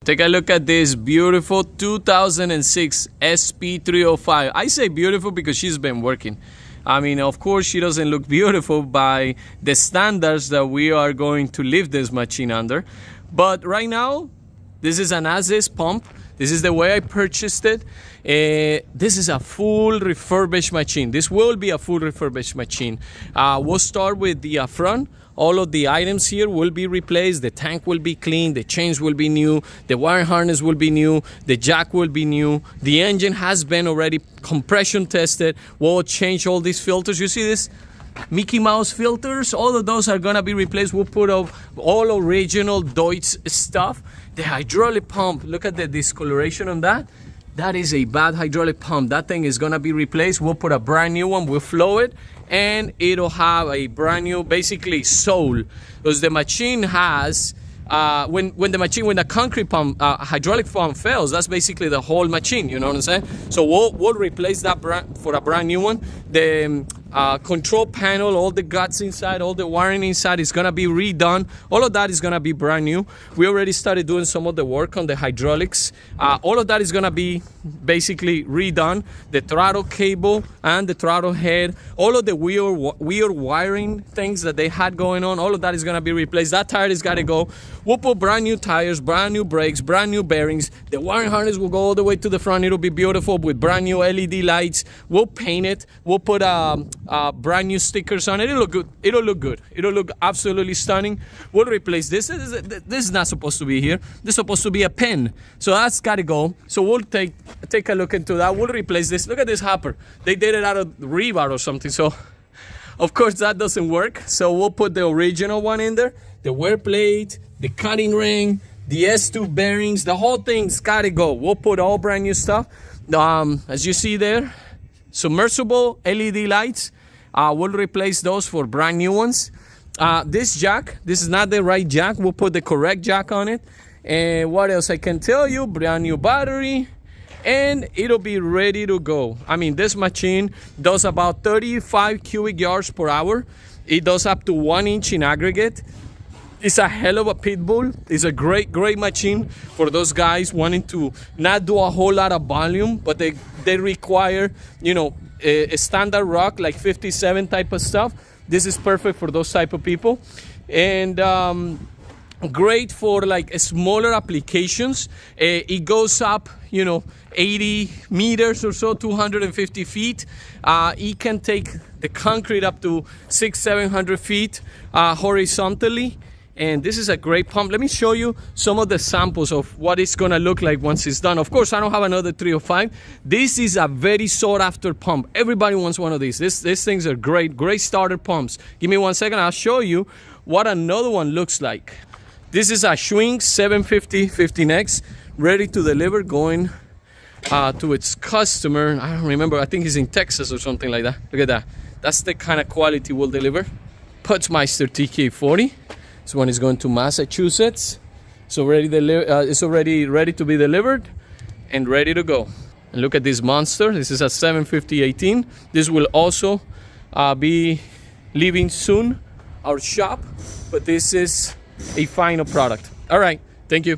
Take a look at this beautiful 2006 SP305. I say beautiful because she's been working. I mean, of course, she doesn't look beautiful by the standards that we are going to leave this machine under. But right now, this is an as-is pump. This is the way I purchased it. This is a full refurbished machine. This will be a full refurbished machine. We'll start with the front. All of the items here will be replaced. The tank will be clean. The chains will be new. The wire harness will be new. The jack will be new. The engine has been already compression tested. We'll change all these filters. You see this? Mickey Mouse filters, all of those are gonna be replaced. We'll put up all original Deutsch stuff. The hydraulic pump, look at the discoloration on that. That is a bad hydraulic pump. That thing is gonna be replaced. We'll put a brand new one, we'll flow it, and it'll have a brand new, basically, sole. Because the machine has, when the concrete pump, hydraulic pump fails, that's basically the whole machine, you know what I'm saying? So we'll replace that for a brand new one. The control panel, all the guts inside, all the wiring inside is gonna be redone. All of that is gonna be brand new. We already started doing some of the work on the hydraulics. All of that is gonna be basically redone. The throttle cable and the throttle head, all of the weird wiring things that they had going on, all of that is gonna be replaced. That tire is gotta go. We'll put brand new tires, brand new brakes, brand new bearings. The wiring harness will go all the way to the front. It'll be beautiful with brand new LED lights. We'll paint it. We'll put brand new stickers on it. It'll look good. It'll look good. It'll look absolutely stunning. We'll replace this. This is not supposed to be here. This is supposed to be a pin. So that's got to go. So we'll take a look into that. We'll replace this. Look at this hopper. They did it out of rebar or something. So of course that doesn't work. So we'll put the original one in there. The wear plate, the cutting ring, the S2 bearings, the whole thing's got to go. We'll put all brand new stuff. As you see there, submersible LED lights. We'll replace those for brand new ones. This jack, this is not the right jack. We'll put the correct jack on it. And what else I can tell you? Brand new battery. And it'll be ready to go. I mean, this machine does about 35 cubic yards per hour. It does up to 1 inch in aggregate. It's a hell of a pit bull. It's a great machine for those guys wanting to not do a whole lot of volume, but they require, you know, a standard rock like 57 type of stuff. This is perfect for those type of people. And great for like smaller applications. It goes up, you know, 80 meters or so, 250 feet. It can take the concrete up to 600-700 feet horizontally. And this is a great pump. Let me show you some of the samples of what it's gonna look like once it's done. Of course, I don't have another 305. This is a very sought after pump. Everybody wants one of these. These things are great starter pumps. Give me 1 second, I'll show you what another one looks like. This is a Schwing 750 15X, ready to deliver, going to its customer. I don't remember, I think he's in Texas or something like that. Look at that. That's the kind of quality we'll deliver. Putzmeister TK40. This one is going to Massachusetts. It's already ready to be delivered and ready to go. And look at this monster. This is a 750/18. This will also be leaving soon our shop, but this is a final product. All right, thank you.